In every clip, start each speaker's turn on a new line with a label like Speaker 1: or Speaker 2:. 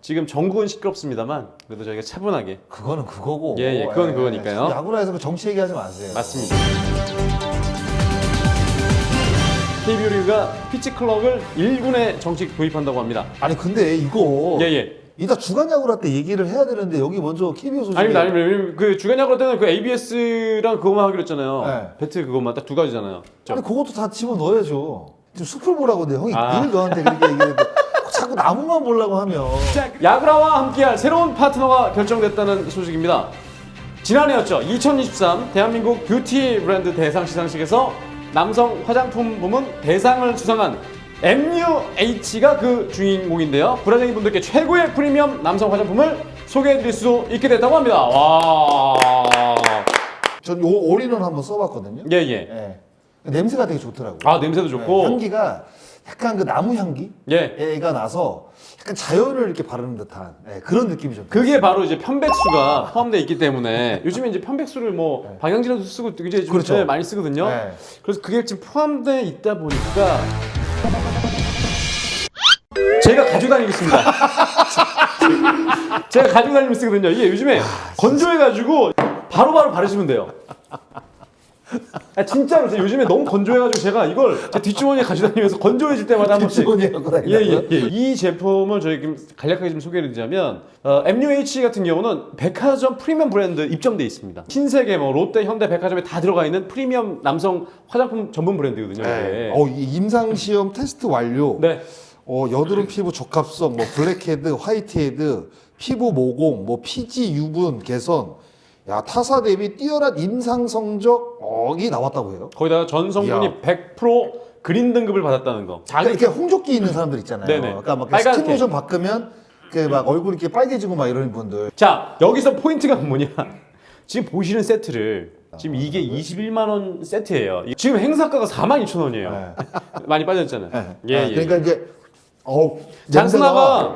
Speaker 1: 지금 전국은 시끄럽습니다만 그래도 저희가 차분하게.
Speaker 2: 그거는 그거고.
Speaker 1: 예, 그건 그거니까요.
Speaker 2: 야구라에서 그 정치 얘기하지 마세요.
Speaker 1: 맞습니다. KBO 리그가 피치 클럭을 1군에 정식 도입한다고 합니다.
Speaker 2: 아니 근데 이거
Speaker 1: 예.
Speaker 2: 이따 주간 야구를 할 때 얘기를 해야 되는데 여기 먼저 KBO 소식이
Speaker 1: 아닙니다. 그 주간 야구 할 때는 그 ABS랑 그것만 하기로 했잖아요.
Speaker 2: 네.
Speaker 1: 배트 그것만 딱 두 가지잖아요.
Speaker 2: 아니 그것도 다 집어넣어야죠. 지금 숲을 보라고 내 형이
Speaker 1: 아.
Speaker 2: 늘 너한테 그렇게 얘기했는데 자꾸 나무만 보려고 하면
Speaker 1: 야구라와 함께할 새로운 파트너가 결정됐다는 소식입니다. 지난해였죠. 2023 대한민국 뷰티 브랜드 대상 시상식에서 남성 화장품 부문 대상을 수상한 MUH가 그 주인공인데요. 브라쟁이 분들께 최고의 프리미엄 남성 화장품을 소개해드릴 수 있게 됐다고 합니다. 와.
Speaker 2: 전 요 올인원 한번 써봤거든요.
Speaker 1: 예.
Speaker 2: 예. 냄새가 되게 좋더라고요.
Speaker 1: 아 냄새도 좋고.
Speaker 2: 네, 향기가 약간 그 나무 향기?
Speaker 1: 예.
Speaker 2: 애가 나서 약간 자연을 이렇게 바르는 듯한 그런 느낌이 좀.
Speaker 1: 그게 바로 이제 편백수가 포함되어 있기 때문에 요즘에 이제 편백수를 뭐 방향제로도 쓰고 이제 좀
Speaker 2: 그렇죠.
Speaker 1: 많이 쓰거든요.
Speaker 2: 네.
Speaker 1: 그래서 그게 지금 포함되어 있다 보니까 제가 가지고 다니겠습니다. 제가 가지고 다니면 쓰거든요. 이게 요즘에 건조해가지고 바로바로 바르시면 돼요. 아, 진짜로 제가 요즘에 너무 건조해가지고 제가 이걸 제 뒷주머니에 가지고 다니면서 건조해질 때마다 한 번씩
Speaker 2: 뒷주머니에 갖고 다닌다고요?
Speaker 1: 예. 이 제품을 저희 지금 간략하게 좀 소개해드리자면 MUH 같은 경우는 백화점 프리미엄 브랜드 입점돼 있습니다. 신세계, 뭐 롯데, 현대, 백화점에 다 들어가 있는 프리미엄 남성 화장품 전문 브랜드거든요.
Speaker 2: 네.
Speaker 1: 이게.
Speaker 2: 이 임상 시험 테스트 완료.
Speaker 1: 네.
Speaker 2: 여드름 피부 적합성, 뭐 블랙헤드, 화이트헤드, 피부 모공, 뭐 피지 유분 개선. 야, 타사 대비 뛰어난 임상 성적이 나왔다고 해요.
Speaker 1: 거기다가 전 성분이
Speaker 2: 이야.
Speaker 1: 100% 그린 등급을 받았다는 거.
Speaker 2: 그러니까 이렇게 홍조끼 있는 사람들 있잖아요.
Speaker 1: 네네.
Speaker 2: 그러니까 막
Speaker 1: 빨갛게.
Speaker 2: 스킨 로션 바꾸면 막 얼굴 이렇게 빨개지고 막 이런 분들.
Speaker 1: 자, 여기서 포인트가 뭐냐? 지금 보시는 세트를 지금 이게 21만 원 세트예요. 지금 행사가가 42,000원이에요. 많이 빠졌잖아요.
Speaker 2: 네.
Speaker 1: 예.
Speaker 2: 그러니까 이제
Speaker 1: 장스나가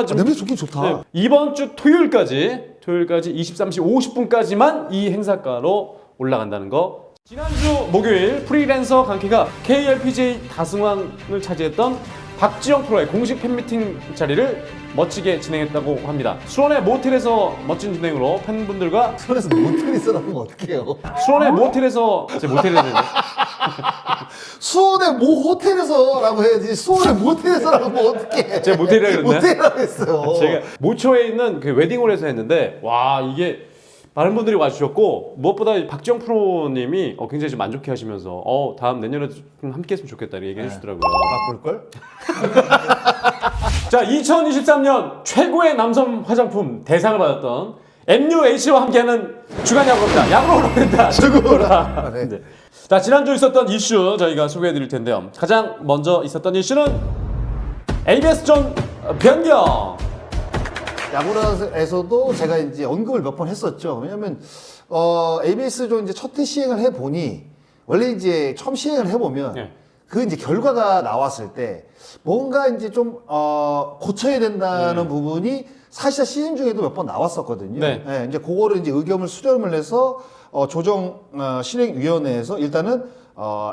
Speaker 1: 좀
Speaker 2: 냄새 좋긴 좋다.
Speaker 1: 네, 이번 주 토요일까지 23시 50분까지만 이 행사가로 올라간다는 거. 지난주 목요일 프리랜서 강캐가 KLPGA 다승왕을 차지했던 박지영 프로의 공식 팬미팅 자리를 멋지게 진행했다고 합니다. 수원의 모텔에서 멋진 진행으로 팬분들과
Speaker 2: 손에서 모텔이 써라면 어떡해요?
Speaker 1: 수원의 모텔에서 제 모텔에 있는데
Speaker 2: 수원의 모 호텔에서라고 해야지. 수원의 모텔에서라고 뭐 어떡해?
Speaker 1: 제가 모텔이라고 그랬나요?
Speaker 2: 모텔이라고 했어요.
Speaker 1: 제가 모초에 있는 그 웨딩홀에서 했는데 와 이게 많은 분들이 와주셨고 무엇보다 박지영 프로님이 굉장히 좀 만족해 하시면서 다음 내년에도 좀 함께 했으면 좋겠다 이렇게 얘기해 주시더라고요.
Speaker 2: 바꿀걸?
Speaker 1: 자 2023년 최고의 남성 화장품 대상을 받았던 MUH와 함께하는 주간 야구입니다. 야구로 오라
Speaker 2: 최고라. 네.
Speaker 1: 네. 자 지난주 있었던 이슈 저희가 소개해 드릴 텐데요. 가장 먼저 있었던 이슈는 ABS존 변경.
Speaker 2: 야구라에서도 제가 이제 언급을 몇 번 했었죠. 왜냐면 ABS조 이제 첫 해 시행을 해 보니 원래 이제 처음 시행을 해 보면
Speaker 1: 네.
Speaker 2: 그 이제 결과가 나왔을 때 뭔가 이제 좀 고쳐야 된다는 부분이 사실상 시행 중에도 몇 번 나왔었거든요.
Speaker 1: 네.
Speaker 2: 네, 이제 그거를 이제 의견을 수렴을 해서 조정 실행위원회에서 일단은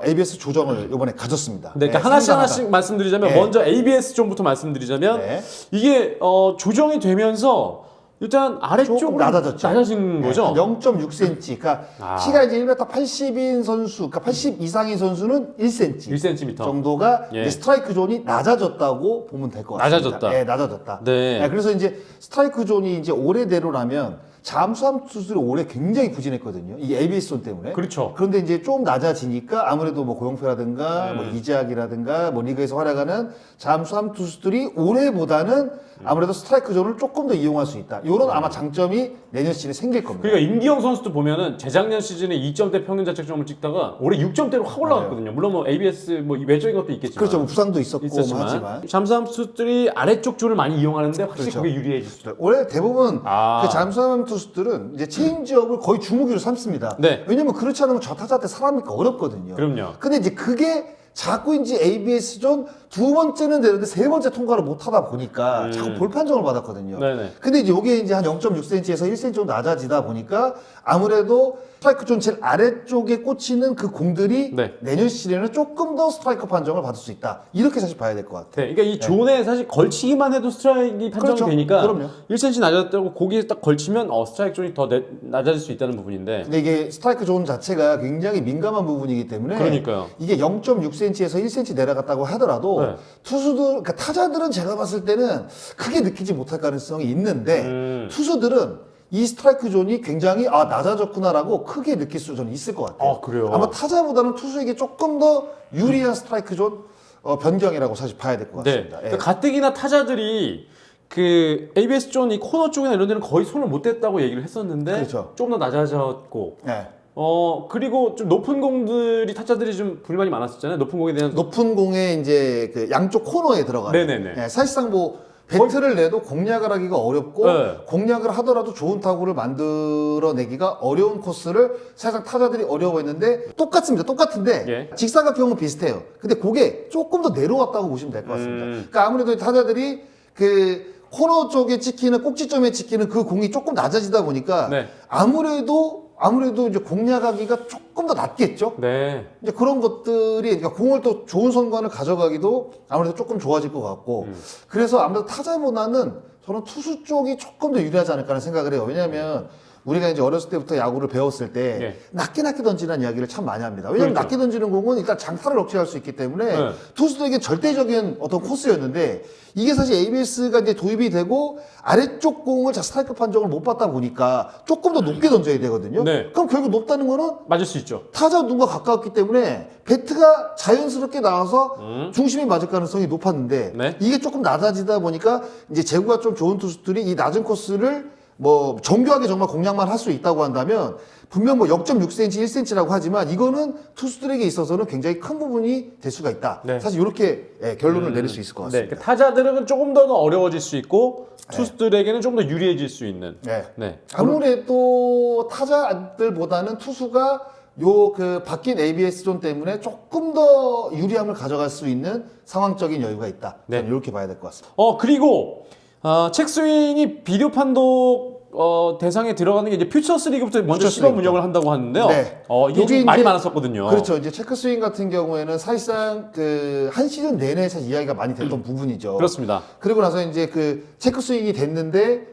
Speaker 2: ABS 조정을 이번에 가졌습니다.
Speaker 1: 네, 그러니까
Speaker 2: 상당하다.
Speaker 1: 하나씩 말씀드리자면
Speaker 2: 네.
Speaker 1: 먼저 ABS존부터 말씀드리자면
Speaker 2: 네.
Speaker 1: 이게 조정이 되면서 일단 아래쪽으로
Speaker 2: 조금 낮아졌죠.
Speaker 1: 낮아진 거죠.
Speaker 2: 한 0.6cm. 그러니까 키가 이제 1m 80인 선수, 그러니까 80 이상인 선수는 1cm.
Speaker 1: 1cm
Speaker 2: 정도가
Speaker 1: 예.
Speaker 2: 이제 스트라이크 존이 낮아졌다고 보면 될 것 같습니다.
Speaker 1: 낮아졌다.
Speaker 2: 네, 낮아졌다.
Speaker 1: 네.
Speaker 2: 그래서 이제 스트라이크 존이 이제 올해대로라면 잠수함 투수들이 올해 굉장히 부진했거든요. 이 ABS 존 때문에.
Speaker 1: 그렇죠.
Speaker 2: 그런데 이제 좀 낮아지니까 아무래도 뭐 고영표라든가 뭐 이재학이라든가 뭐 리그에서 활약하는 잠수함 투수들이 올해보다는 아무래도 스트라이크 존을 조금 더 이용할 수 있다. 이런 아마 장점이 내년 시즌에 생길 겁니다.
Speaker 1: 그러니까 임기영 선수도 보면은 재작년 시즌에 2점대 평균 자책점을 찍다가 올해 6점대로 확 올라갔거든요. 물론 뭐 ABS 뭐 외적인 것도 있겠지만.
Speaker 2: 그렇죠. 뭐 부상도 있었고 뭐
Speaker 1: 있었지만
Speaker 2: 하지만.
Speaker 1: 잠수함 투수들이 아래쪽 줄을 많이 이용하는데 확실히
Speaker 2: 그렇죠.
Speaker 1: 그게 유리해질 수 있어요.
Speaker 2: 원래 대부분
Speaker 1: 아.
Speaker 2: 그 잠수함 투수들은 이제 체인지업을 거의 주무기로 삼습니다.
Speaker 1: 네.
Speaker 2: 왜냐면 그렇지 않으면 좌타자한테 살아남기가 어렵거든요.
Speaker 1: 그럼요.
Speaker 2: 근데 이제 그게 자꾸 이제 ABS 존 두 번째는 되는데 세 번째 통과를 못 하다 보니까 자꾸 볼 판정을 받았거든요.
Speaker 1: 네네.
Speaker 2: 근데 이제 요게 이제 한 0.6cm에서 1cm 정도 낮아지다 보니까 아무래도 스트라이크 존 제일 아래쪽에 꽂히는 그 공들이
Speaker 1: 네.
Speaker 2: 내년 시즌에는 조금 더 스트라이크 판정을 받을 수 있다. 이렇게 사실 봐야 될 것 같아요.
Speaker 1: 네, 그러니까 이 존에 사실 걸치기만 해도 스트라이크 판정이
Speaker 2: 그렇죠.
Speaker 1: 되니까
Speaker 2: 그럼요.
Speaker 1: 1cm 낮아졌다고 거기에 딱 걸치면 스트라이크 존이 더 낮아질 수 있다는 부분인데.
Speaker 2: 근데 이게 스트라이크 존 자체가 굉장히 민감한 부분이기 때문에
Speaker 1: 그러니까요.
Speaker 2: 이게 0.6cm에서 1cm 내려갔다고 하더라도
Speaker 1: 네.
Speaker 2: 투수들, 그러니까 타자들은 제가 봤을 때는 크게 느끼지 못할 가능성이 있는데 투수들은 이 스트라이크 존이 굉장히 낮아졌구나라고 크게 느낄 수 저는 있을 것 같아요.
Speaker 1: 그래요?
Speaker 2: 아마 타자보다는 투수에게 조금 더 유리한 스트라이크 존 변경이라고 사실 봐야 될 것
Speaker 1: 네.
Speaker 2: 같습니다. 예.
Speaker 1: 그러니까 가뜩이나 타자들이 그 ABS 존 이 코너 쪽이나 이런 데는 거의 손을 못 댔다고 얘기를 했었는데
Speaker 2: 그렇죠.
Speaker 1: 좀 더 낮아졌고
Speaker 2: 네.
Speaker 1: 그리고 좀 높은 공들이 타자들이 좀 불만이 많았었잖아요. 높은 공에 대한
Speaker 2: 높은 공에 이제 그 양쪽 코너에 들어가는.
Speaker 1: 네네네.
Speaker 2: 예, 사실상 뭐 배트를 내도 공략을 하기가 어렵고
Speaker 1: 네.
Speaker 2: 공략을 하더라도 좋은 타구를 만들어내기가 어려운 코스를 사실상 타자들이 어려워했는데 똑같은데
Speaker 1: 예.
Speaker 2: 직사각형은 비슷해요. 근데 그게 조금 더 내려왔다고 보시면 될 것 같습니다. 그러니까 아무래도 타자들이 그 코너 쪽에 찍히는 꼭지점에 찍히는 그 공이 조금 낮아지다 보니까
Speaker 1: 네.
Speaker 2: 아무래도 이제 공략하기가 조금 더 낫겠죠.
Speaker 1: 네.
Speaker 2: 이제 그런 것들이 그러니까 공을 또 좋은 선관을 가져가기도 아무래도 조금 좋아질 것 같고 그래서 아무래도 타자보다는 저는 투수 쪽이 조금 더 유리하지 않을까 하는 생각을 해요. 왜냐하면 우리가 이제 어렸을 때부터 야구를 배웠을 때
Speaker 1: 네.
Speaker 2: 낮게 던지는 이야기를 참 많이 합니다. 왜냐하면
Speaker 1: 그렇죠.
Speaker 2: 낮게 던지는 공은 일단 장타를 억제할 수 있기 때문에
Speaker 1: 네.
Speaker 2: 투수들에게 절대적인 어떤 코스였는데 이게 사실 ABS가 이제 도입이 되고 아래쪽 공을 스트라이크 판정을 못 받다 보니까 조금 더 높게 던져야 되거든요.
Speaker 1: 네.
Speaker 2: 그럼 결국 높다는 거는
Speaker 1: 맞을 수 있죠.
Speaker 2: 타자 눈과 가까웠기 때문에 배트가 자연스럽게 나와서 중심이 맞을 가능성이 높았는데
Speaker 1: 네.
Speaker 2: 이게 조금 낮아지다 보니까 이제 제구가 좀 좋은 투수들이 이 낮은 코스를 뭐 정교하게 정말 공략만 할 수 있다고 한다면 분명 뭐 0.6cm, 1cm라고 하지만 이거는 투수들에게 있어서는 굉장히 큰 부분이 될 수가 있다.
Speaker 1: 네.
Speaker 2: 사실 이렇게 결론을 내릴 수 있을 것
Speaker 1: 네.
Speaker 2: 같습니다.
Speaker 1: 그 타자들은 조금 더 어려워질 수 있고 투수들에게는 좀 더 유리해질 수 있는.
Speaker 2: 네.
Speaker 1: 네.
Speaker 2: 아무래도 타자들보다는 투수가 요 그 바뀐 ABS 존 때문에 조금 더 유리함을 가져갈 수 있는 상황적인 여유가 있다.
Speaker 1: 네.
Speaker 2: 저는 이렇게 봐야 될 것 같습니다.
Speaker 1: 그리고 책스윙이 비디오 판독 대상에 들어가는 게 이제 퓨처스 리그부터 먼저 시범
Speaker 2: 퓨처스
Speaker 1: 운영을 한다고 하는데요.
Speaker 2: 네.
Speaker 1: 이게
Speaker 2: 요게
Speaker 1: 좀 말이
Speaker 2: 이제-
Speaker 1: 많았었거든요.
Speaker 2: 그렇죠. 이제 체크 스윙 같은 경우에는 사실상 그 한 시즌 내내 사실 이야기가 많이 됐던 부분이죠.
Speaker 1: 그렇습니다.
Speaker 2: 그리고 나서 이제 그 체크 스윙이 됐는데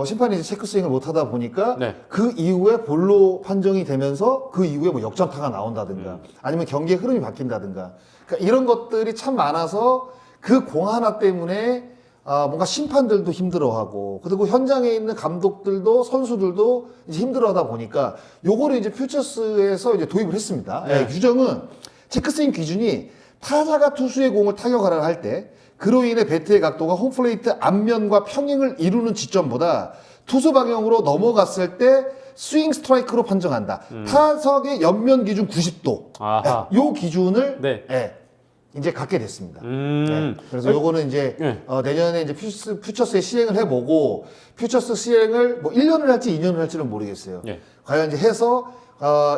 Speaker 2: 심판이 이제 체크 스윙을 못 하다 보니까
Speaker 1: 네.
Speaker 2: 그 이후에 볼로 판정이 되면서 그 이후에 뭐 역전타가 나온다든가 아니면 경기의 흐름이 바뀐다든가 그러니까 이런 것들이 참 많아서 그 공 하나 때문에 뭔가 심판들도 힘들어하고 그리고 현장에 있는 감독들도 선수들도 이제 힘들어하다 보니까 요거를 이제 퓨처스에서 이제 도입을 했습니다.
Speaker 1: 네.
Speaker 2: 규정은 체크스윙 기준이 타자가 투수의 공을 타격하라 할 때 그로 인해 배트의 각도가 홈플레이트 앞면과 평행을 이루는 지점보다 투수 방향으로 넘어갔을 때 스윙 스트라이크로 판정한다. 타석의 옆면 기준 90도.
Speaker 1: 아하.
Speaker 2: 요 기준을
Speaker 1: 네.
Speaker 2: 이제 갖게 됐습니다. 네. 그래서 요거는 이제
Speaker 1: 네.
Speaker 2: 내년에 이제 퓨처스에 시행을 해보고 퓨처스 시행을 뭐 1년을 할지 2년을 할지는 모르겠어요.
Speaker 1: 네.
Speaker 2: 과연 이제 해서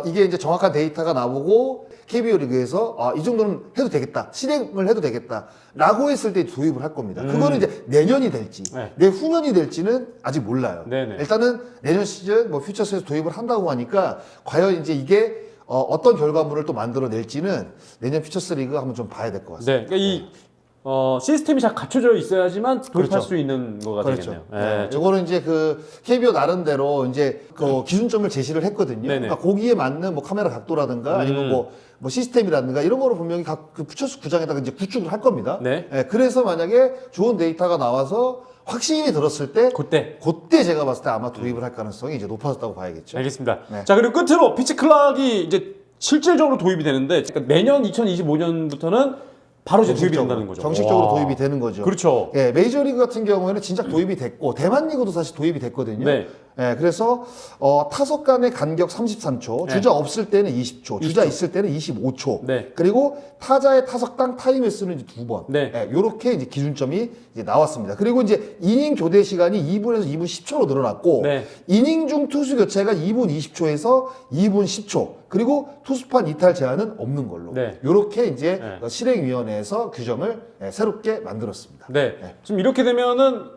Speaker 2: 이게 이제 정확한 데이터가 나오고 KBO 리그에서 이 정도는 해도 되겠다, 실행을 해도 되겠다라고 했을 때 도입을 할 겁니다. 그거는 이제 내년이 될지,
Speaker 1: 네.
Speaker 2: 내후년이 될지는 아직 몰라요.
Speaker 1: 네네.
Speaker 2: 일단은 내년 시즌 뭐 퓨처스에서 도입을 한다고 하니까 과연 이제 이게 어떤 결과물을 또 만들어낼지는 내년 퓨처스 리그 한번 좀 봐야 될 것 같습니다.
Speaker 1: 네. 그러니까 이 시스템이 잘 갖춰져 있어야지만 도입할
Speaker 2: 그렇죠.
Speaker 1: 수 있는 거가 되겠네요.
Speaker 2: 네. 이거는 이제 그 KBO 나름대로 이제 그 기준점을 제시를 했거든요.
Speaker 1: 네네.
Speaker 2: 그러니까 거기에 맞는 뭐 카메라 각도라든가 아니면 뭐 시스템이라든가 이런 거를 분명히 각 그 퓨처스 구장에다가 이제 구축을 할 겁니다.
Speaker 1: 네.
Speaker 2: 그래서 만약에 좋은 데이터가 나와서 확신이 들었을 때
Speaker 1: 그때
Speaker 2: 제가 봤을 때 아마 도입을 할 가능성이 이제 높아졌다고 봐야겠죠.
Speaker 1: 알겠습니다.
Speaker 2: 네.
Speaker 1: 자, 그리고 끝으로 피치 클락이 이제 실질적으로 도입이 되는데 그러니까 내년 2025년부터는 바로 이제 도입이 된다는 거죠.
Speaker 2: 정식적으로
Speaker 1: 와.
Speaker 2: 도입이 되는 거죠.
Speaker 1: 그렇죠.
Speaker 2: 메이저리그 같은 경우에는 진짜 도입이 됐고 대만 리그도 사실 도입이 됐거든요.
Speaker 1: 네.
Speaker 2: 예, 그래서 타석 간의 간격 33초,
Speaker 1: 네.
Speaker 2: 주자 없을 때는 20초, 주자 있을 때는 25초.
Speaker 1: 네.
Speaker 2: 그리고 타자의 타석당 타임 횟수는 이제 2번.
Speaker 1: 네.
Speaker 2: 예, 요렇게 이제 기준점이 이제 나왔습니다. 그리고 이제 이닝 교대 시간이 2분에서 2분 10초로 늘어났고
Speaker 1: 네.
Speaker 2: 이닝 중 투수 교체가 2분 20초에서 2분 10초. 그리고 투수판 이탈 제한은 없는 걸로.
Speaker 1: 네.
Speaker 2: 요렇게 이제
Speaker 1: 네.
Speaker 2: 실행위원회에서 규정을 새롭게 만들었습니다.
Speaker 1: 네.
Speaker 2: 네.
Speaker 1: 지금 이렇게 되면은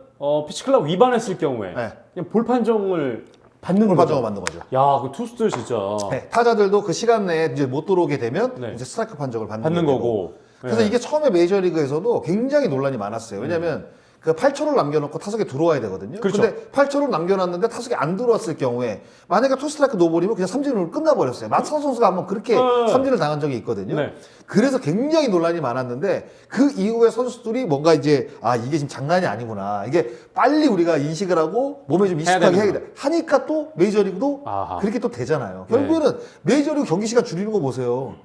Speaker 1: 피치클락 위반했을 경우에
Speaker 2: 네.
Speaker 1: 그냥 볼 판정을 받는
Speaker 2: 골
Speaker 1: 거죠.
Speaker 2: 판정을 만든 거죠.
Speaker 1: 야, 그 투수들 진짜
Speaker 2: 네, 타자들도 그 시간 내에 이제 못 들어오게 되면
Speaker 1: 네.
Speaker 2: 이제 스트라이크 판정을 받는
Speaker 1: 받는
Speaker 2: 되고.
Speaker 1: 거고.
Speaker 2: 그래서
Speaker 1: 네.
Speaker 2: 이게 처음에 메이저리그에서도 굉장히 논란이 많았어요. 왜냐하면 그 8초를 남겨놓고 타석에 들어와야 되거든요.
Speaker 1: 그렇죠.
Speaker 2: 근데 8초를 남겨놨는데 타석에 안 들어왔을 경우에 만약에 투 스트라이크 노볼이면 그냥 삼진으로 끝나버렸어요. 마찬 선수가 한번 그렇게 삼진을 당한 적이 있거든요.
Speaker 1: 네.
Speaker 2: 그래서 굉장히 논란이 많았는데 그 이후에 선수들이 뭔가 이제 이게 지금 장난이 아니구나. 이게 빨리 우리가 인식을 하고 몸에 좀 익숙하게 해야 돼. 하니까 또 메이저리그도
Speaker 1: 아하.
Speaker 2: 그렇게 또 되잖아요.
Speaker 1: 네.
Speaker 2: 결국에는 메이저리그 경기 시간 줄이는 거 보세요.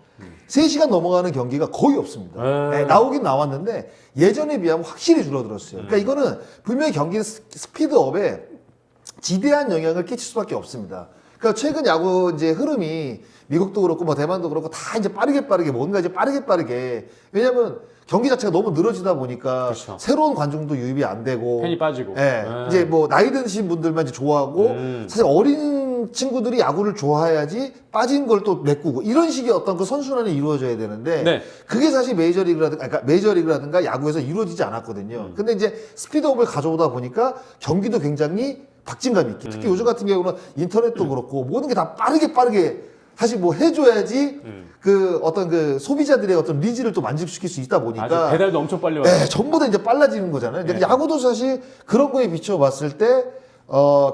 Speaker 2: 3시간 넘어가는 경기가 거의 없습니다.
Speaker 1: 네.
Speaker 2: 나오긴 나왔는데 예전에 비하면 확실히 줄어들었어요. 그러니까 이거는 분명히 경기 스피드업에 지대한 영향을 끼칠 수밖에 없습니다. 그러니까 최근 야구 이제 흐름이 미국도 그렇고 뭐 대만도 그렇고 다 이제 빠르게 뭔가 이제 빠르게 왜냐면 경기 자체가 너무 늘어지다 보니까
Speaker 1: 그렇죠.
Speaker 2: 새로운 관중도 유입이 안 되고
Speaker 1: 팬이 빠지고.
Speaker 2: 예.
Speaker 1: 네.
Speaker 2: 이제 뭐 나이 드신 분들만 이제 좋아하고 사실 어린 친구들이 야구를 좋아해야지 빠진 걸 또 메꾸고 이런 식의 어떤 그 선순환이 이루어져야 되는데
Speaker 1: 네.
Speaker 2: 그게 사실 메이저리그라든가 야구에서 이루어지지 않았거든요. 근데 이제 스피드업을 가져오다 보니까 경기도 굉장히 박진감 있게 특히 요즘 같은 경우는 인터넷도 그렇고 모든 게 다 빠르게 사실 뭐 해줘야지 그 어떤 그 소비자들의 어떤 니즈를 또 만족시킬 수 있다 보니까
Speaker 1: 아주 배달도 엄청 빨리 와요.
Speaker 2: 네, 전부 다 이제 빨라지는 거잖아요. 근데
Speaker 1: 네.
Speaker 2: 야구도 사실 그런 거에 비춰봤을 때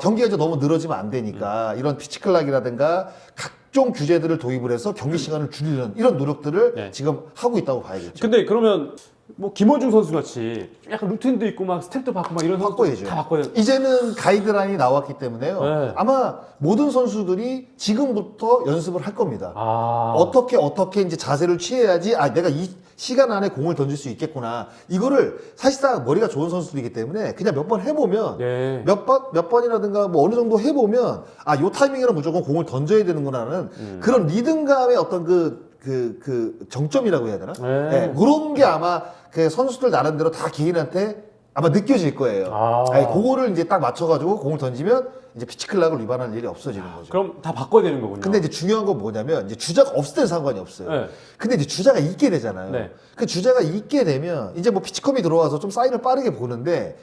Speaker 2: 경기가 이제 너무 늘어지면 안 되니까 이런 피치클락이라든가 각종 규제들을 도입을 해서 경기 시간을 줄이는 이런 노력들을
Speaker 1: 네.
Speaker 2: 지금 하고 있다고 봐야겠죠.
Speaker 1: 근데 그러면 뭐 김원중 선수 같이 약간 루틴도 있고 막 스텝도 바꾸고 막 이런 선수
Speaker 2: 바꿔야죠.
Speaker 1: 다 바꿔야
Speaker 2: 이제는 가이드라인이 나왔기 때문에요.
Speaker 1: 네.
Speaker 2: 아마 모든 선수들이 지금부터 연습을 할 겁니다. 어떻게 이제 자세를 취해야지 내가 이 시간 안에 공을 던질 수 있겠구나. 이거를 사실상 머리가 좋은 선수들이기 때문에 그냥 몇 번 해보면
Speaker 1: 네.
Speaker 2: 몇 번이라든가 뭐 어느 정도 해보면 요 타이밍에는 무조건 공을 던져야 되는구나는 그런 리듬감의 어떤 그 정점이라고 해야 되나?
Speaker 1: 네.
Speaker 2: 네, 그런 게 아마 그 선수들 나름대로 다 개인한테 아마 느껴질 거예요. 그거를 이제 딱 맞춰가지고 공을 던지면 이제 피치클락을 위반할 일이 없어지는 거죠.
Speaker 1: 그럼 다 바꿔야 되는 거군요.
Speaker 2: 근데 이제 중요한 건 뭐냐면 이제 주자가 없을 때는 상관이 없어요.
Speaker 1: 네.
Speaker 2: 근데 이제 주자가 있게 되잖아요.
Speaker 1: 네.
Speaker 2: 그 주자가 있게 되면 이제 뭐 피치컴이 들어와서 좀 사인을 빠르게 보는데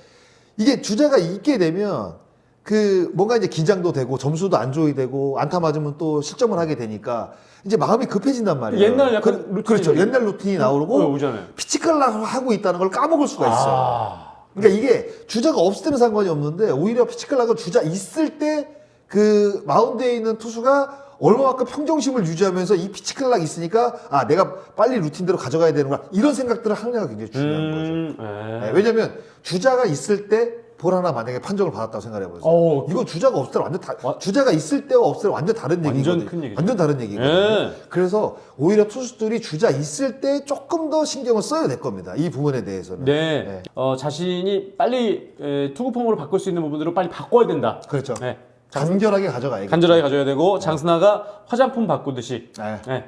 Speaker 2: 이게 주자가 있게 되면 그 뭔가 이제 긴장도 되고 점수도 안 줘야 되고 안타 맞으면 또 실점을 하게 되니까 이제 마음이 급해진단 말이에요.
Speaker 1: 옛날 약간 루틴이
Speaker 2: 그렇죠. 옛날 루틴이 나오고
Speaker 1: 오잖아요.
Speaker 2: 피치클락을 하고 있다는 걸 까먹을 수가 있어요. 그러니까 이게 주자가 없을 때는 상관이 없는데 오히려 피치클락은 주자 있을 때 그 마운드에 있는 투수가 얼마만큼 평정심을 유지하면서 이 피치클락 있으니까 내가 빨리 루틴대로 가져가야 되는구나 이런 생각들을 하느냐가 굉장히 중요한 거죠. 네, 왜냐면 주자가 있을 때 볼 하나 만약에 판정을 받았다고 생각해보세요. 이거 주자가 없을 때 완전 주자가 있을 때와 없을 때 완전 다른 얘기거든요.
Speaker 1: 완전 큰 얘기죠.
Speaker 2: 완전 다른 얘기거든요.
Speaker 1: 네.
Speaker 2: 그래서 오히려 투수들이 주자 있을 때 조금 더 신경을 써야 될 겁니다. 이 부분에 대해서는.
Speaker 1: 네. 자신이 빨리 투구 폼으로 바꿀 수 있는 부분들을 빨리 바꿔야 된다.
Speaker 2: 그렇죠.
Speaker 1: 네.
Speaker 2: 간결하게 가져가야겠죠.
Speaker 1: 간절하게 가져야 되고 장순아가 화장품 바꾸듯이
Speaker 2: 네.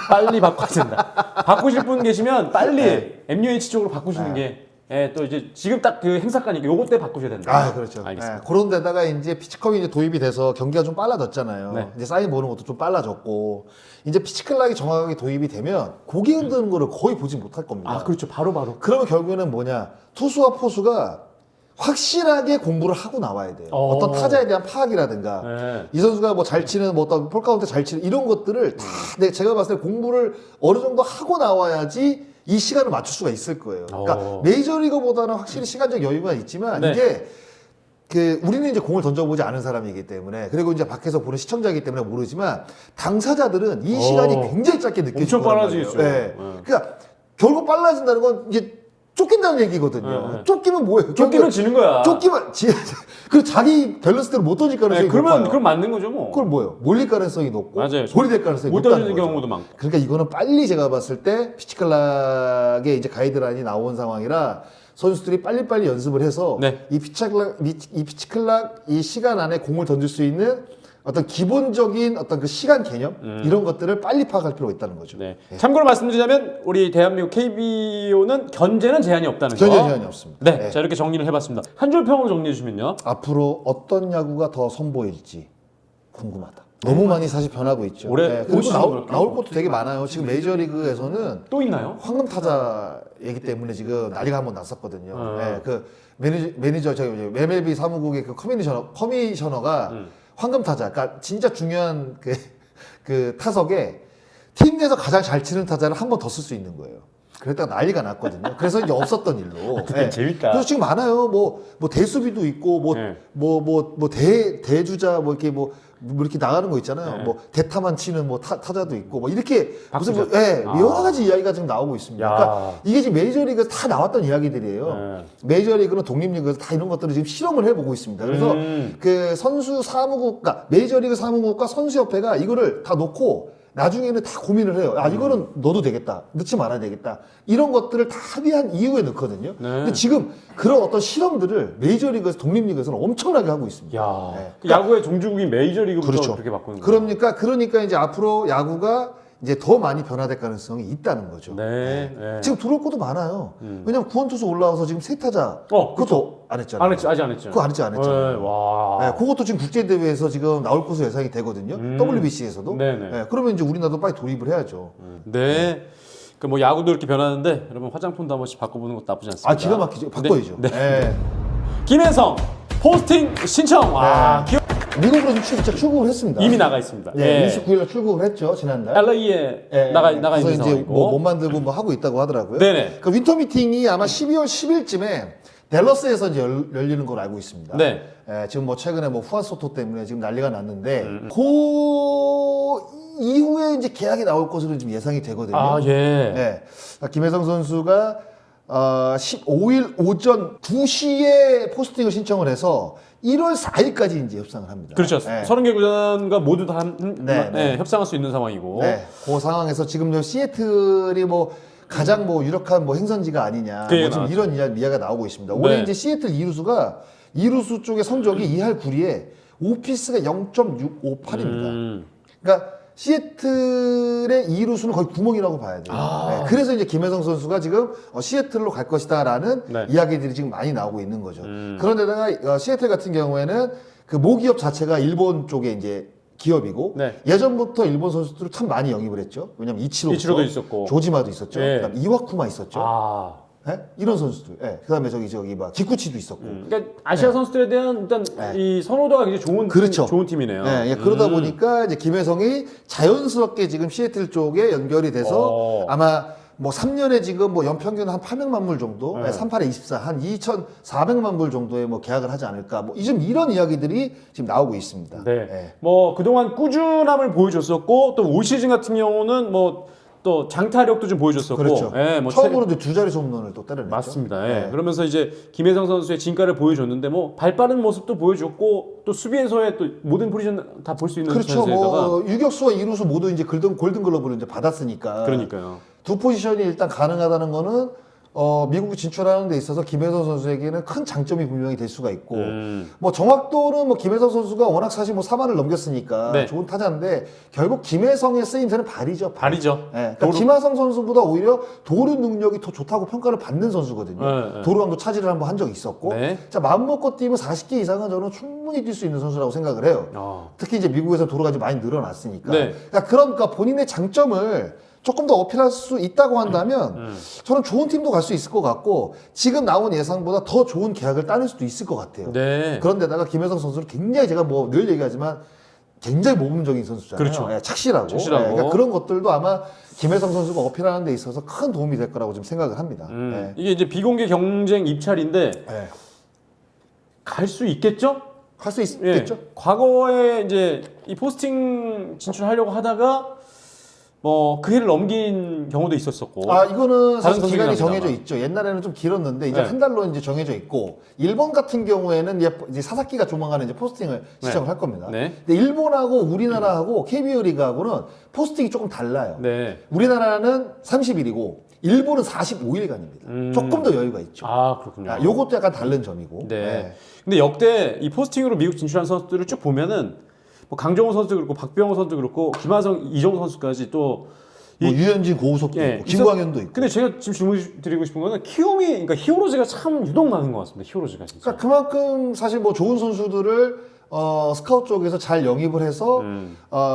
Speaker 1: 빨리 바꿔야 된다. 바꾸실 분 계시면 빨리
Speaker 2: 네.
Speaker 1: MUH 쪽으로 바꾸시는 게 또 이제 지금 딱 그 행사가니까 요거 때 바꾸셔야 된다.
Speaker 2: 그렇죠.
Speaker 1: 알겠습니다.
Speaker 2: 그런 데다가 이제 피치컴이 이제 도입이 돼서 경기가 좀 빨라졌잖아요.
Speaker 1: 네.
Speaker 2: 이제 사인 보는 것도 좀 빨라졌고 이제 피치클락이 정확하게 도입이 되면 고개 흔드는 거를 거의 보지 못할 겁니다.
Speaker 1: 그렇죠. 바로.
Speaker 2: 그러면 결국에는 뭐냐? 투수와 포수가 확실하게 공부를 하고 나와야 돼요. 어떤 타자에 대한 파악이라든가
Speaker 1: 네.
Speaker 2: 이 선수가 뭐 잘 치는 뭐 어떤 폴카운트 잘 치는 이런 것들을 다 제가 봤을 때 공부를 어느 정도 하고 나와야지 이 시간을 맞출 수가 있을 거예요. 그러니까 메이저리그보다는 확실히 시간적 여유가 있지만
Speaker 1: 네.
Speaker 2: 이게 우리는 이제 공을 던져보지 않은 사람이기 때문에 그리고 이제 밖에서 보는 시청자이기 때문에 모르지만 당사자들은 이 시간이 굉장히 짧게 느껴지고
Speaker 1: 엄청 빨라지겠죠.
Speaker 2: 네. 그러니까 결국 빨라진다는 건 이제 쫓긴다는 얘기거든요. 쫓기면 뭐예요?
Speaker 1: 쫓기면 지는 거야.
Speaker 2: 그리고 자기 밸런스대로 못 던질 가능성이 높아요.
Speaker 1: 그럼 맞는 거죠, 뭐.
Speaker 2: 그럼 뭐예요? 몰릴 가능성이 높고
Speaker 1: 맞아요.
Speaker 2: 볼이 될 가능성이
Speaker 1: 못
Speaker 2: 높다는
Speaker 1: 던지는
Speaker 2: 거죠.
Speaker 1: 경우도 많고.
Speaker 2: 그러니까 이거는 빨리 제가 봤을 때 피치클락의 이제 가이드라인이 나온 상황이라 선수들이 빨리빨리 연습을 해서
Speaker 1: 네.
Speaker 2: 이 피치클락 이 시간 안에 공을 던질 수 있는 어떤 기본적인 어떤 그 시간 개념 이런 것들을 빨리 파악할 필요가 있다는 거죠.
Speaker 1: 네. 참고로 말씀드리자면 우리 대한민국 KBO는 견제는 제한이 없다는 거.
Speaker 2: 견제 제한이 없습니다.
Speaker 1: 네.
Speaker 2: 네.
Speaker 1: 자, 이렇게 정리를 해봤습니다. 한 줄 평으로 정리해 주시면요.
Speaker 2: 앞으로 어떤 야구가 더 선보일지 궁금하다. 너무 많이 사실 변하고 있죠.
Speaker 1: 올해
Speaker 2: 네, 그리고
Speaker 1: 올 시즌 그렇게
Speaker 2: 나올 것도 되게 많아요. 지금 메이저리그에서는
Speaker 1: 또 있나요?
Speaker 2: 황금 타자이기 때문에 지금 난리가 한번 났었거든요. 네, 그 매니저 저기 MLB 사무국의 그 커미셔너가 황금 타자, 그러니까 진짜 중요한 그 타석에 팀 내에서 가장 잘 치는 타자를 한 번 더 쓸 수 있는 거예요. 그랬다가 난리가 났거든요. 그래서 이제 없었던 일로.
Speaker 1: 되게 재밌다.
Speaker 2: 그래서 지금 많아요. 뭐 대수비도 있고,
Speaker 1: 네.
Speaker 2: 대주자, 뭐 이렇게 나가는 거 있잖아요.
Speaker 1: 네.
Speaker 2: 뭐 대타만 치는 뭐 타자도 있고, 뭐 이렇게 무슨
Speaker 1: 바꾸죠.
Speaker 2: 여러 가지 이야기가 지금 나오고 있습니다.
Speaker 1: 야.
Speaker 2: 그러니까 이게 지금 메이저리그에서 다 나왔던 이야기들이에요.
Speaker 1: 네.
Speaker 2: 메이저리그는 독립리그에서 다 이런 것들을 지금 실험을 해보고 있습니다. 그래서 그 선수 사무국, 그러니까 메이저리그 사무국과 선수협회가 이거를 다 놓고 나중에는 다 고민을 해요. 아, 이거는 넣어도 되겠다. 넣지 말아야 되겠다. 이런 것들을 다 합의한 이후에 넣거든요. 근데 지금 그런 어떤 실험들을 메이저리그에서 독립리그에서는 엄청나게 하고 있습니다.
Speaker 1: 야.
Speaker 2: 네.
Speaker 1: 그 야구의 종주국인 메이저리그부터
Speaker 2: 그렇죠.
Speaker 1: 그렇게 바꾸는 거예요.
Speaker 2: 그러니까 이제 앞으로 야구가 이제 더 많이 변화될 가능성이 있다는 거죠.
Speaker 1: 네. 네.
Speaker 2: 지금 들어올 것도 많아요. 왜냐면 구원투수 올라와서 지금 세 타자. 그것도 안 했잖아요.
Speaker 1: 안 했죠. 아직 안 했죠.
Speaker 2: 그거 안 했잖아요.
Speaker 1: 네. 와.
Speaker 2: 네, 그것도 지금 국제대회에서 지금 나올 것으로 예상이 되거든요. WBC에서도.
Speaker 1: 네네.
Speaker 2: 네, 그러면 이제 우리나라도 빨리 돌입을 해야죠.
Speaker 1: 네. 그 뭐 야구도 이렇게 변하는데 여러분 화장품도 한 번씩 바꿔보는 것도 나쁘지 않습니다.
Speaker 2: 아, 기가 막히죠. 바꿔야죠.
Speaker 1: 네.
Speaker 2: 네.
Speaker 1: 김혜성 포스팅 신청. 와.
Speaker 2: 네. 미국으로 지금 진짜 출국을 했습니다.
Speaker 1: 이미 나가 있습니다.
Speaker 2: 네,
Speaker 1: 예.
Speaker 2: 29일날 출국을 했죠, 지난달.
Speaker 1: LA에
Speaker 2: 네,
Speaker 1: 나가
Speaker 2: 그래서
Speaker 1: 있는
Speaker 2: 이제
Speaker 1: 상황이고.
Speaker 2: 몸 만들고 뭐 하고 있다고 하더라고요.
Speaker 1: 네네.
Speaker 2: 그 윈터 미팅이 아마 12월 10일쯤에 댈러스에서 이제 열리는 걸로 알고 있습니다.
Speaker 1: 네.
Speaker 2: 예, 지금 뭐 최근에 뭐 후안 소토 때문에 지금 난리가 났는데 그 이후에 이제 계약이 나올 것으로 지금 예상이 되거든요.
Speaker 1: 아, 예.
Speaker 2: 네. 김혜성 선수가 15일 오전 2시에 포스팅을 신청을 해서 1월 4일까지 이제 협상을 합니다.
Speaker 1: 그렇죠.
Speaker 2: 네.
Speaker 1: 30개 구단과 모두 다
Speaker 2: 네, 네.
Speaker 1: 협상할 수 있는 상황이고.
Speaker 2: 네. 그 상황에서 지금 저 시애틀이 뭐 가장 뭐 유력한 뭐 행선지가 아니냐.
Speaker 1: 그게
Speaker 2: 뭐 지금
Speaker 1: 나왔죠.
Speaker 2: 이런 이야기가 나오고 있습니다. 올해
Speaker 1: 네.
Speaker 2: 이제 시애틀 이루수가 이루수 쪽의 성적이 2할 9리에 오피스가 0.658입니다. 그러니까 시애틀의 이루수는 거의 구멍이라고 봐야 돼요. 네, 그래서 이제 김혜성 선수가 지금 시애틀로 갈 것이다라는
Speaker 1: 네.
Speaker 2: 이야기들이 지금 많이 나오고 있는 거죠. 그런데다가 시애틀 같은 경우에는 그 모기업 자체가 일본 쪽에 이제 기업이고
Speaker 1: 네.
Speaker 2: 예전부터 일본 선수들을 참 많이 영입을 했죠. 왜냐면
Speaker 1: 이치로도 있었고.
Speaker 2: 조지마도 있었죠.
Speaker 1: 네.
Speaker 2: 그다음 이와쿠마 있었죠.
Speaker 1: 아.
Speaker 2: 네? 이런 선수들. 네. 그다음에 저기 막 기쿠치도 있었고.
Speaker 1: 그러니까 아시아 선수들에 대한 일단 이 선호도가 굉장히 좋은
Speaker 2: 그렇죠.
Speaker 1: 좋은 팀이네요.
Speaker 2: 네, 예, 그러다 보니까 이제 김혜성이 자연스럽게 지금 시애틀 쪽에 연결이 돼서 아마 뭐 3년에 지금 뭐 연평균 한 800만 불 정도, 38에 24, 한 2,400만 불 정도의 뭐 계약을 하지 않을까. 뭐 지금 이런 이야기들이 지금 나오고 있습니다.
Speaker 1: 네.
Speaker 2: 예.
Speaker 1: 뭐 그동안 꾸준함을 보여줬었고 또 올 시즌 같은 경우는 뭐 또 장타력도 좀 보여줬었고.
Speaker 2: 그렇죠.
Speaker 1: 예, 뭐
Speaker 2: 처음으로 이제 두 자리 홈런을 또 때려냈죠.
Speaker 1: 맞습니다. 예.
Speaker 2: 네.
Speaker 1: 그러면서 이제 김혜성 선수의 진가를 보여줬는데 뭐 발빠른 모습도 보여줬고 또 수비에서의 또 모든 포지션 다 볼 수 있는
Speaker 2: 그렇죠.
Speaker 1: 선수에다가
Speaker 2: 뭐 유격수와 이루수 모두 이제 골든글러브를 이제 받았으니까.
Speaker 1: 그러니까요.
Speaker 2: 두 포지션이 일단 가능하다는 거는 미국 진출하는 데 있어서 김혜성 선수에게는 큰 장점이 분명히 될 수가 있고 뭐 정확도는 뭐 김혜성 선수가 워낙 사실 뭐 4만을 넘겼으니까
Speaker 1: 네.
Speaker 2: 좋은 타자인데 결국 김혜성의 쓰임새는 발이죠.
Speaker 1: 발이죠.
Speaker 2: 네, 그러니까 김하성 선수보다 오히려 도루 능력이 더 좋다고 평가를 받는 선수거든요.
Speaker 1: 네.
Speaker 2: 도루왕도 차지를 한번 한 적이 있었고
Speaker 1: 네.
Speaker 2: 자 마음 먹고 뛰면 40개 이상은 저는 충분히 뛸 수 있는 선수라고 생각을 해요. 특히 이제 미국에서 도루가 이제 많이 늘어났으니까.
Speaker 1: 네.
Speaker 2: 그러니까 본인의 장점을 조금 더 어필할 수 있다고 한다면 저는 좋은 팀도 갈 수 있을 것 같고 지금 나온 예상보다 더 좋은 계약을 따낼 수도 있을 것 같아요.
Speaker 1: 네.
Speaker 2: 그런데다가 김혜성 선수는 굉장히 제가 뭐 늘 얘기하지만 굉장히 모범적인 선수잖아요.
Speaker 1: 그렇죠.
Speaker 2: 예, 착실하고. 그러니까 그런 것들도 아마 김혜성 선수가 어필하는 데 있어서 큰 도움이 될 거라고 좀 생각을 합니다. 예.
Speaker 1: 이게 이제 비공개 경쟁 입찰인데
Speaker 2: 예.
Speaker 1: 갈 수 있겠죠?
Speaker 2: 할 수
Speaker 1: 예.
Speaker 2: 있겠죠?
Speaker 1: 과거에 이제 이 포스팅 진출하려고 하다가 뭐 그 해를 넘긴 경우도 있었고.
Speaker 2: 아 이거는
Speaker 1: 다른
Speaker 2: 사실 기간이
Speaker 1: 선수긴
Speaker 2: 정해져
Speaker 1: 합니다만.
Speaker 2: 있죠. 옛날에는 좀 길었는데 이제
Speaker 1: 네.
Speaker 2: 한 달로 이제 정해져 있고 일본 같은 경우에는 이제 사사키가 조만간에 이제 포스팅을 시작을 할 겁니다.
Speaker 1: 네.
Speaker 2: 근데 일본하고 우리나라하고 KBO 리그하고는 포스팅이 조금 달라요.
Speaker 1: 네.
Speaker 2: 우리나라는 30일이고 일본은 45일간입니다. 조금 더 여유가 있죠.
Speaker 1: 아, 그렇군요.
Speaker 2: 요것도 약간 다른 점이고.
Speaker 1: 네. 근데 역대 이 포스팅으로 미국 진출한 선수들을 쭉 보면은 뭐 강정호 선수도 그렇고 박병호 선수도 그렇고 김하성, 이정우 선수까지 또
Speaker 2: 뭐 유현진, 고우석도
Speaker 1: 예,
Speaker 2: 있고 김광현도 있고.
Speaker 1: 근데 제가 지금 질문 드리고 싶은 거는 키움이 그러니까 히어로즈가 참 유독 많은 것 같습니다. 히어로즈가 진짜.
Speaker 2: 그러니까 그만큼 사실 뭐 좋은 선수들을 스카우트 쪽에서 잘 영입을 해서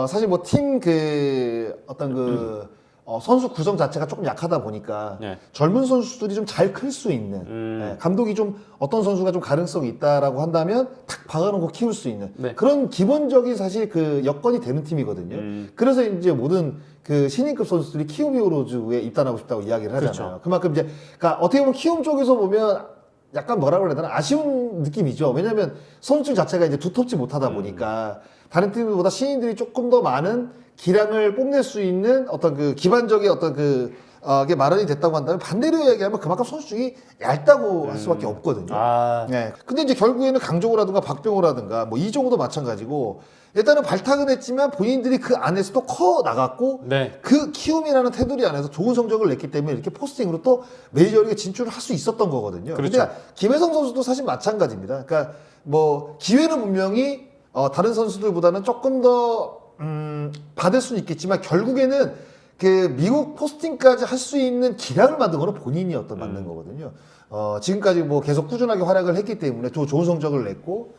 Speaker 2: 사실 뭐 팀 그 어떤 그 선수 구성 자체가 조금 약하다 보니까
Speaker 1: 네.
Speaker 2: 젊은 선수들이 좀 잘 클 수 있는 예, 감독이 좀 어떤 선수가 좀 가능성이 있다라고 한다면 탁 박아놓고 키울 수 있는
Speaker 1: 네.
Speaker 2: 그런 기본적인 사실 그 여건이 되는 팀이거든요. 그래서 이제 모든 그 신인급 선수들이 키움 히어로즈에 입단하고 싶다고 이야기를 하잖아요.
Speaker 1: 그렇죠.
Speaker 2: 그만큼 이제 그러니까 어떻게 보면 키움 쪽에서 보면 약간 뭐라 그래야 되나 아쉬운 느낌이죠. 왜냐하면 선수 자체가 이제 두텁지 못하다 보니까 다른 팀들보다 신인들이 조금 더 많은 기량을 뽐낼 수 있는 어떤 그 기반적인 어떤 게 마련이 됐다고 한다면 반대로 얘기하면 그만큼 선수층이 얇다고 할 수밖에 없거든요.
Speaker 1: 아,
Speaker 2: 네. 근데 이제 결국에는 강정호라든가 박병호라든가 뭐 이정우도 마찬가지고 일단은 발탁은 했지만 본인들이 그 안에서도 커 나갔고
Speaker 1: 네.
Speaker 2: 그 키움이라는 테두리 안에서 좋은 성적을 냈기 때문에 이렇게 포스팅으로 또 메이저리그 진출을 할 수 있었던 거거든요.
Speaker 1: 그렇죠.
Speaker 2: 근데 김혜성 선수도 사실 마찬가지입니다. 그러니까 뭐 기회는 분명히 다른 선수들보다는 조금 더 받을 수는 있겠지만 결국에는 그 미국 포스팅까지 할 수 있는 기량을 만든 거는 본인이 만든 거거든요. 지금까지 뭐 계속 꾸준하게 활약을 했기 때문에 좋은 성적을 냈고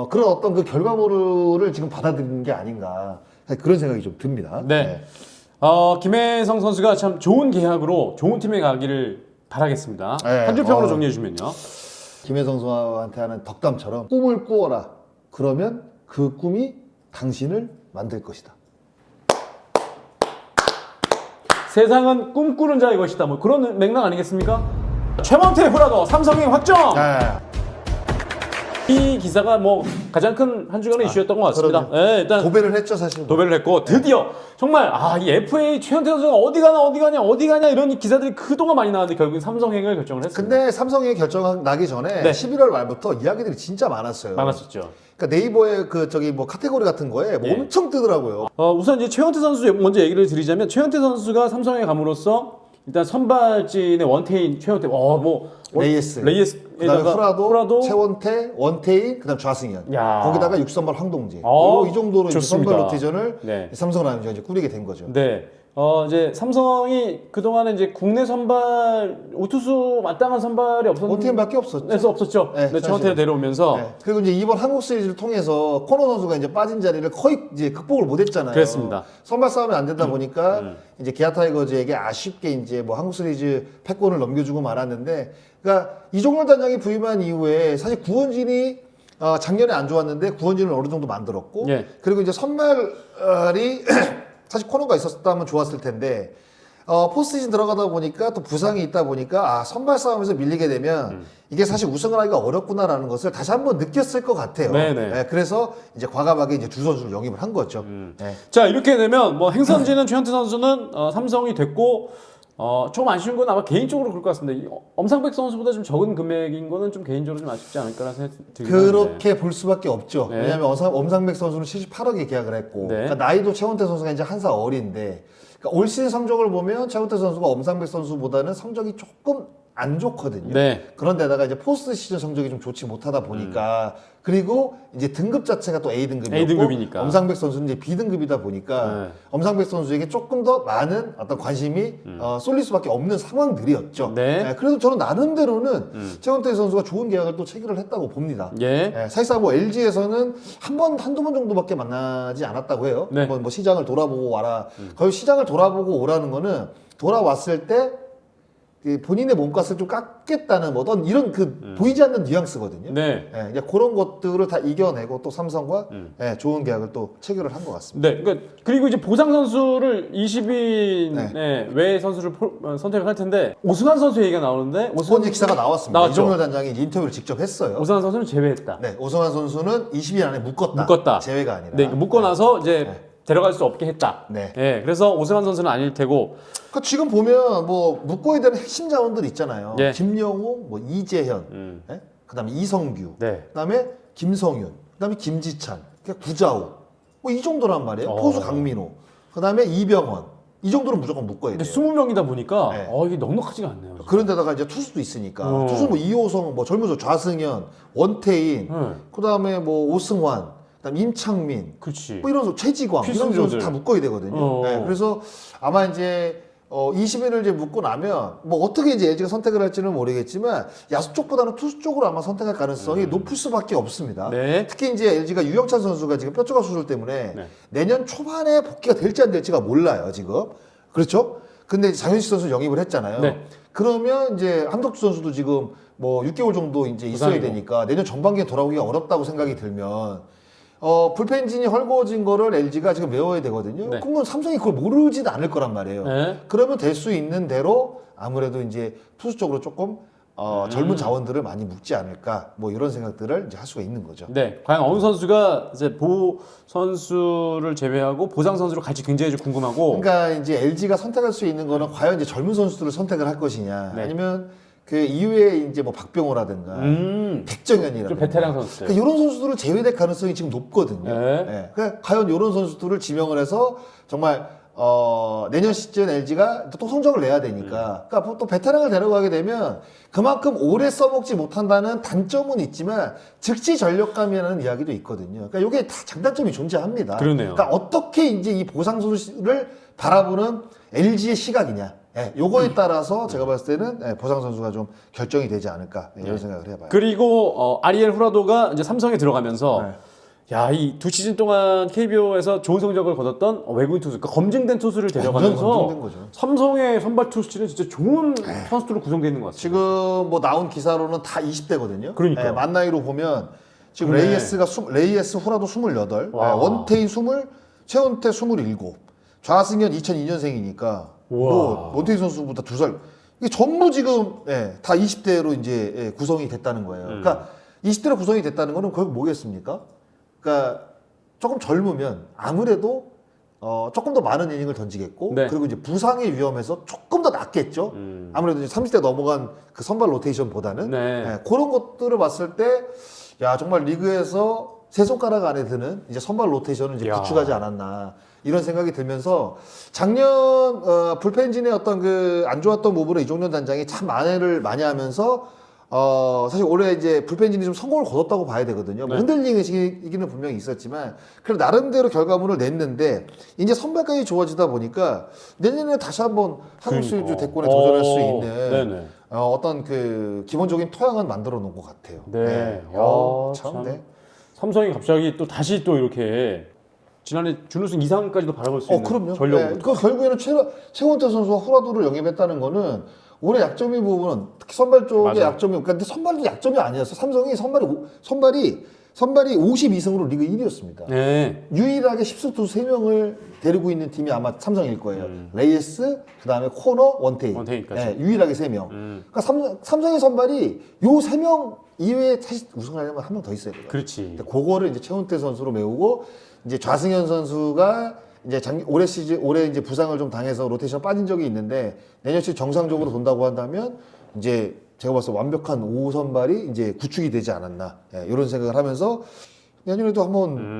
Speaker 2: 그런 어떤 그 결과물을 지금 받아들이는 게 아닌가 그런 생각이 좀 듭니다.
Speaker 1: 네. 김혜성 선수가 참 좋은 계약으로 좋은 팀에 가기를 바라겠습니다.
Speaker 2: 네.
Speaker 1: 한 줄 평으로 정리해 주면요.
Speaker 2: 김혜성 선수한테 하는 덕담처럼 꿈을 꾸어라. 그러면 그 꿈이 당신을 만들 것이다.
Speaker 1: 세상은 꿈꾸는 자의 것이다. 뭐 그런 맥락 아니겠습니까? 최mon태 후라더 삼성행 확정.
Speaker 2: 네.
Speaker 1: 이 기사가 뭐 가장 큰 한 주간의 이슈였던 것 같습니다. 네, 일단
Speaker 2: 도배를 했죠 사실.
Speaker 1: 도배를 했고 드디어 정말 이 FA 최현태 선수가 어디 가냐 이런 기사들이 그동안 많이 나왔는데 결국엔 삼성행을 결정을 했습니다.
Speaker 2: 근데 삼성이 결정 나기 전에
Speaker 1: 네.
Speaker 2: 11월 말부터 이야기들이 진짜 많았어요.
Speaker 1: 많았었죠.
Speaker 2: 그러니까 네이버의 그 뭐 카테고리 같은 거에 뭐
Speaker 1: 예.
Speaker 2: 엄청 뜨더라고요.
Speaker 1: 우선 이제 최현태 선수 먼저 얘기를 드리자면 최현태 선수가 삼성에 감으로써 일단 선발진의 원태인 최현태,
Speaker 2: 그다음에
Speaker 1: 레이에스에다가
Speaker 2: 후라도, 최원태, 원태인, 그다음 좌승현.
Speaker 1: 야.
Speaker 2: 거기다가 6선발 황동재. 이 정도로 이제
Speaker 1: 좋습니다.
Speaker 2: 선발 로테이션을
Speaker 1: 네.
Speaker 2: 삼성 라이온즈가 이제 꾸리게 된 거죠.
Speaker 1: 네. 이제 삼성이 그동안에 이제 국내 선발 우투수 마땅한 선발이
Speaker 2: 원태인밖에 없었죠.
Speaker 1: 없었죠.
Speaker 2: 네,
Speaker 1: 네, 최원태를 데려오면서
Speaker 2: 네. 그리고 이제 이번 한국 시리즈를 통해서 코너 선수가 이제 빠진 자리를 거의 이제 극복을 못했잖아요.
Speaker 1: 그랬습니다.
Speaker 2: 선발 싸움이 안 되다 보니까 이제 기아 타이거즈에게 아쉽게 이제 뭐 한국 시리즈 패권을 넘겨주고 말았는데, 그러니까 이종열 단장이 부임한 이후에 사실 구원진이 작년에 안 좋았는데 구원진을 어느 정도 만들었고,
Speaker 1: 예.
Speaker 2: 그리고 이제 선발이 사실 코너가 있었다면 좋았을 텐데. 포스트시즌 들어가다 보니까 또 부상이 있다 보니까 선발 싸움에서 밀리게 되면 이게 사실 우승을 하기가 어렵구나라는 것을 다시 한번 느꼈을 것 같아요.
Speaker 1: 네네.
Speaker 2: 네, 그래서 이제 과감하게 이제 두 선수를 영입을 한 거죠. 네.
Speaker 1: 자 이렇게 되면 뭐 행선지는 최현태 선수는 삼성이 됐고 좀 아쉬운 건 아마 개인적으로 그럴 것 같습니다. 이 엄상백 선수보다 좀 적은 금액인 거는 좀 개인적으로 좀 아쉽지 않을까라는 생각이 들긴 하는데.
Speaker 2: 그렇게 볼 수밖에 없죠.
Speaker 1: 네.
Speaker 2: 왜냐하면 엄상백 선수는 78억에 계약을 했고,
Speaker 1: 네.
Speaker 2: 그러니까 나이도 최원태 선수가 이제 한 살 어린데, 그러니까 올 시즌 성적을 보면 최원태 선수가 엄상백 선수보다는 성적이 조금 안 좋거든요.
Speaker 1: 네.
Speaker 2: 그런데다가 이제 포스트 시즌 성적이 좀 좋지 못하다 보니까, 그리고 이제 등급 자체가 또 A 등급이었고,
Speaker 1: A 등급이니까.
Speaker 2: 엄상백 선수는 이제 B 등급이다 보니까
Speaker 1: 네.
Speaker 2: 엄상백 선수에게 조금 더 많은 어떤 관심이 쏠릴 수밖에 없는 상황들이었죠.
Speaker 1: 네.
Speaker 2: 그래도 저는 나름대로는 최원태 선수가 좋은 계약을 또 체결을 했다고 봅니다.
Speaker 1: 예.
Speaker 2: 사실상 뭐 LG에서는 한두 번 정도밖에 만나지 않았다고 해요.
Speaker 1: 네.
Speaker 2: 뭐 시장을 돌아보고 와라. 거의 시장을 돌아보고 오라는 거는 돌아왔을 때 본인의 몸값을 좀 깎겠다는 뭐 어떤 이런 보이지 않는 뉘앙스거든요.
Speaker 1: 네.
Speaker 2: 이제 그런 것들을 다 이겨내고 또 삼성과 좋은 계약을 또 체결을 한 것 같습니다.
Speaker 1: 네. 그리고 이제 보상 선수를 20인 외 선수를 선택을 할 텐데 오승환 선수 얘기가 나오는데
Speaker 2: 오승환 기사가 나왔습니다.
Speaker 1: 나왔죠.
Speaker 2: 이종열 단장이 인터뷰를 직접 했어요.
Speaker 1: 오승환 선수는 제외했다.
Speaker 2: 네, 오승환 선수는 20일 안에 묶었다.
Speaker 1: 묶었다.
Speaker 2: 제외가 아니라.
Speaker 1: 네, 묶고 나서 이제 데려갈 수 없게 했다.
Speaker 2: 네.
Speaker 1: 그래서 오승환 선수는 아닐 테고.
Speaker 2: 그러니까 지금 보면 뭐 묶어야 되는 핵심 자원들 있잖아요.
Speaker 1: 예.
Speaker 2: 김영호, 뭐 이재현, 그다음에 이성규,
Speaker 1: 네.
Speaker 2: 그다음에 김성윤, 그다음에 김지찬, 구자호, 뭐 이 정도란 말이에요. 포수 강민호, 그다음에 이병헌. 이 정도는 무조건 묶어야
Speaker 1: 근데
Speaker 2: 돼요.
Speaker 1: 20명이다 보니까
Speaker 2: 네.
Speaker 1: 이게 넉넉하지가 않네요.
Speaker 2: 그런데다가 이제 투수도 있으니까 투수 뭐 이호성, 뭐 젊은 좌승현, 원태인, 그다음에 뭐 오승환, 그다음 임창민,
Speaker 1: 그렇지.
Speaker 2: 뭐 이런 선수, 최지광 이런 선수
Speaker 1: 필승조들.
Speaker 2: 다 묶어야 되거든요. 네, 그래서 아마 이제 20일을 이제 묶고 나면 뭐 어떻게 이제 LG가 선택을 할지는 모르겠지만 야수 쪽보다는 투수 쪽으로 아마 선택할 가능성이 높을 수밖에 없습니다.
Speaker 1: 네.
Speaker 2: 특히 이제 LG가 유영찬 선수가 지금 뼈조각 수술 때문에
Speaker 1: 네.
Speaker 2: 내년 초반에 복귀가 될지 안 될지가 몰라요 지금. 그렇죠? 근데 이제 장현식 선수 영입을 했잖아요.
Speaker 1: 네.
Speaker 2: 그러면 이제 함덕주 선수도 지금 뭐 6개월 정도 이제 있어야
Speaker 1: 부상이고.
Speaker 2: 되니까 내년 전반기에 돌아오기가 어렵다고 생각이 들면 불펜진이 헐거워진 거를 LG가 지금 메워야 되거든요.
Speaker 1: 네.
Speaker 2: 그러면 삼성이 그걸 모르지도 않을 거란 말이에요.
Speaker 1: 네.
Speaker 2: 그러면 될 수 있는 대로 아무래도 이제 투수 쪽으로 조금 젊은 자원들을 많이 묶지 않을까 뭐 이런 생각들을 이제 할 수가 있는 거죠.
Speaker 1: 네, 과연 어느 선수가 이제 보 선수를 제외하고 보상 선수로 갈지 굉장히 좀 궁금하고.
Speaker 2: 그러니까 이제 LG가 선택할 수 있는 거는 과연 이제 젊은 선수들을 선택을 할 것이냐,
Speaker 1: 네.
Speaker 2: 아니면 그 이후에 이제 뭐 박병호라든가 백정현이라든가
Speaker 1: 좀 베테랑 선수들.
Speaker 2: 그러니까 이런 선수들을 제외될 가능성이 지금 높거든요.
Speaker 1: 네.
Speaker 2: 네. 그러니까 과연 이런 선수들을 지명을 해서 정말 내년 시즌 LG가 또 성적을 내야 되니까, 그러니까 또 베테랑을 데려가게 되면 그만큼 오래 써먹지 못한다는 단점은 있지만 즉시 전력감이라는 이야기도 있거든요. 그러니까 이게 다 장단점이 존재합니다.
Speaker 1: 그러네요.
Speaker 2: 그러니까 어떻게 이제 이 보상 선수를 바라보는 LG의 시각이냐. 예, 요거에 따라서 제가 봤을 때는 보상 선수가 좀 결정이 되지 않을까 이런 생각을 해봐요.
Speaker 1: 그리고 아리엘 후라도가 이제 삼성에 들어가면서
Speaker 2: 네.
Speaker 1: 야, 이 두 시즌 동안 KBO에서 좋은 성적을 거뒀던 외국인 투수, 그러니까 검증된 투수를
Speaker 2: 완전
Speaker 1: 데려가면서
Speaker 2: 검증된 거죠.
Speaker 1: 삼성의 선발 투수진은 진짜 좋은 선수들로 구성되어 있는 것 같아요.
Speaker 2: 지금 뭐 나온 기사로는 다 20대거든요.
Speaker 1: 그러니까요.
Speaker 2: 만 나이로 보면 지금
Speaker 1: 그러네.
Speaker 2: 레이에스 후라도 28,
Speaker 1: 와.
Speaker 2: 원태인 20, 최원태 27, 좌승현 2002년생이니까 뭐 원태인 선수보다 2살. 이게 전부 지금 다 20대로 이제 구성이 됐다는 거예요. 그러니까 20대로 구성이 됐다는 거는 결국 뭐겠습니까? 그러니까 조금 젊으면 아무래도 조금 더 많은 이닝을 던지겠고,
Speaker 1: 네.
Speaker 2: 그리고 이제 부상의 위험에서 조금 더 낫겠죠. 아무래도 이제 30대 넘어간 그 선발 로테이션보다는
Speaker 1: 네.
Speaker 2: 그런 것들을 봤을 때, 야 정말 리그에서 세 손가락 안에 드는 이제 선발 로테이션을 이제
Speaker 1: 야.
Speaker 2: 구축하지 않았나 이런 생각이 들면서 작년 불펜진의 어떤 그 안 좋았던 부분을 이종현 단장이 참 만회를 많이 하면서. 사실 올해 이제 불펜진이 좀 성공을 거뒀다고 봐야 되거든요. 뭐
Speaker 1: 네.
Speaker 2: 흔들리는 시기는 분명히 있었지만, 그래도 나름대로 결과물을 냈는데, 이제 선발까지 좋아지다 보니까, 내년에 다시 한번 한국 시리즈 대권에 도전할 수 있는,
Speaker 1: 네네.
Speaker 2: 어떤 그 기본적인 토양은 만들어 놓은 것 같아요.
Speaker 1: 네.
Speaker 2: 참,
Speaker 1: 참.
Speaker 2: 네.
Speaker 1: 삼성이 갑자기 또 다시 또 이렇게 지난해 준우승 이상까지도 바라볼 수 있는
Speaker 2: 그럼요.
Speaker 1: 전력으로.
Speaker 2: 그 결국에는 최원태 선수와 후라도를 영입했다는 거는 올해 약점의 부분은 특히 선발 쪽의
Speaker 1: 맞아요.
Speaker 2: 약점이, 그러니까 근데 선발도 약점이 아니었어. 삼성이 선발이 52승으로 리그 1위였습니다.
Speaker 1: 네.
Speaker 2: 유일하게 10승 투수 3명을 데리고 있는 팀이 아마 삼성일 거예요. 레이스, 그 다음에 코너, 원테인.
Speaker 1: 원태인까지.
Speaker 2: 유일하게 3명. 그러니까 삼성의 선발이 요 3명 이외에 사실 우승하려면 한 명 더 있어야 돼요.
Speaker 1: 그렇지.
Speaker 2: 근데 그거를 이제 최훈태 선수로 메우고, 이제 좌승현 선수가 이제 올해 이제 부상을 좀 당해서 로테이션 빠진 적이 있는데, 내년 시즌 정상적으로 돈다고 한다면 이제 제가 봤을 때 완벽한 5선발이 이제 구축이 되지 않았나, 이런 생각을 하면서 내년에도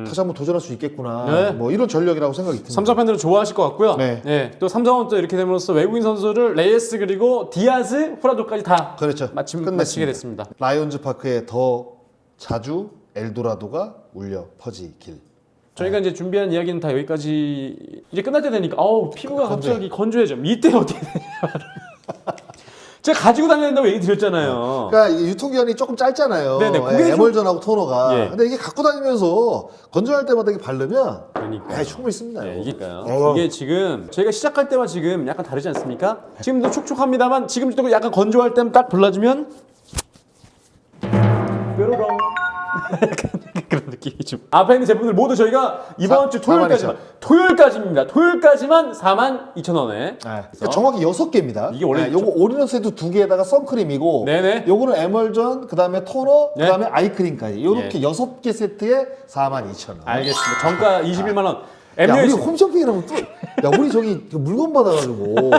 Speaker 2: 다시 한번 도전할 수 있겠구나.
Speaker 1: 네.
Speaker 2: 뭐 이런 전력이라고 생각이 듭니다.
Speaker 1: 삼성 팬들은 좋아하실 것 같고요.
Speaker 2: 네.
Speaker 1: 또 삼성은 또 이렇게 됨으로써 외국인 선수를 레이스 그리고 디아즈, 후라도까지 다
Speaker 2: 그렇죠.
Speaker 1: 마치게 됐습니다.
Speaker 2: 라이온즈 파크에 더 자주 엘도라도가 울려 퍼지길.
Speaker 1: 저희가 이제 준비한 이야기는 다 여기까지. 이제 끝날 때 되니까 피부가
Speaker 2: 건조해.
Speaker 1: 갑자기 건조해져. 이때 어떻게 되냐. 제가 가지고 다녀야 된다고 얘기 드렸잖아요.
Speaker 2: 그러니까 이게 유통기한이 조금 짧잖아요.
Speaker 1: 네네, 그게 좀-
Speaker 2: 에멀전하고 토너가.
Speaker 1: 예.
Speaker 2: 근데 이게 갖고 다니면서 건조할 때마다 이게 바르면
Speaker 1: 그러니까요.
Speaker 2: 충분히 씁니다.
Speaker 1: 네,
Speaker 2: 이거.
Speaker 1: 이게 지금 저희가 시작할 때와 지금 약간 다르지 않습니까? 지금도 촉촉합니다만 지금도 약간 건조할 때는 딱 불러주면 뾰로롱 약간 그런 느낌이 좀. 앞에 있는 제품들 모두 저희가 이번 주 토요일까지입니다. 토요일까지만 42,000원에.
Speaker 2: 네. 그러니까 정확히 6개입니다.
Speaker 1: 이게 원래
Speaker 2: 요거 올인원 세트 2개에다가 선크림이고,
Speaker 1: 네네.
Speaker 2: 요거는 에멀전, 그다음에 토너,
Speaker 1: 네.
Speaker 2: 그다음에 아이크림까지. 요렇게 6개 세트에 42,000원.
Speaker 1: 알겠습니다. 정가 21만 원.
Speaker 2: 야, 우리
Speaker 1: MUH
Speaker 2: 홈쇼핑이라면 또, 야, 우리 저기 물건 받아가지고,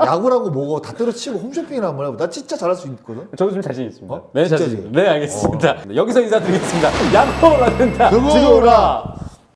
Speaker 2: 야구라고 뭐고 다 때려치고 홈쇼핑이나 한번 해봐. 나 진짜 잘할 수 있거든.
Speaker 1: 저도 좀 자신 있습니다.
Speaker 2: 어?
Speaker 1: 네, 자신
Speaker 2: 진짜지?
Speaker 1: 있습니다. 네, 알겠습니다. 여기서 인사드리겠습니다. 야구라든다.
Speaker 2: 그거라.
Speaker 1: 즐거워라.